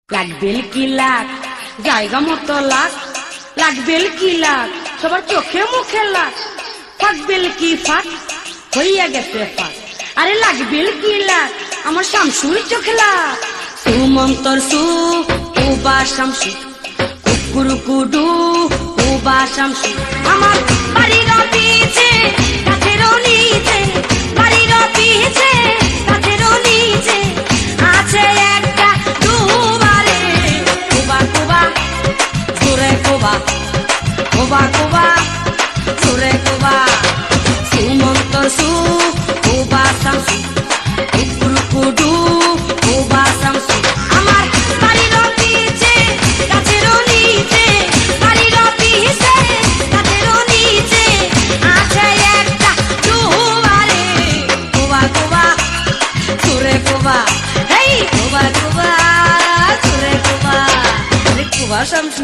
লাগবেল কি লাখ জায়গা মতো লাখ লাগবেল কি লাখ সবার চোখে মুখে লাখ থাকবেল কি ফাঁক হইয়া গেছে ফাঁক আরে লাগবেল কি লাখ আমার শামসুর চোখে লাখ সুমন্তর সু উবা শামসু কুকুর কুডু উবা শামসু আমার বাড়ির পিছে কাছেরও নিচে বাড়ির পিছে কাছেরও নিচে আছে একটা দুবারে কুবা কুবা সুরে কুবা কুবা কুবা সুরে কুবা সুমন্তর সু উবা শামসু কুকুর কুডু উবা শামসু আমার বাড়ির পিছে কাছেরও নিচে বাড়ির পিছে কাছেরও নিচে আছে একটা দুবারে কুবা কুবা সুরে কুবা হেই কুবা কুবা সুরে কুবা কুবা শামসু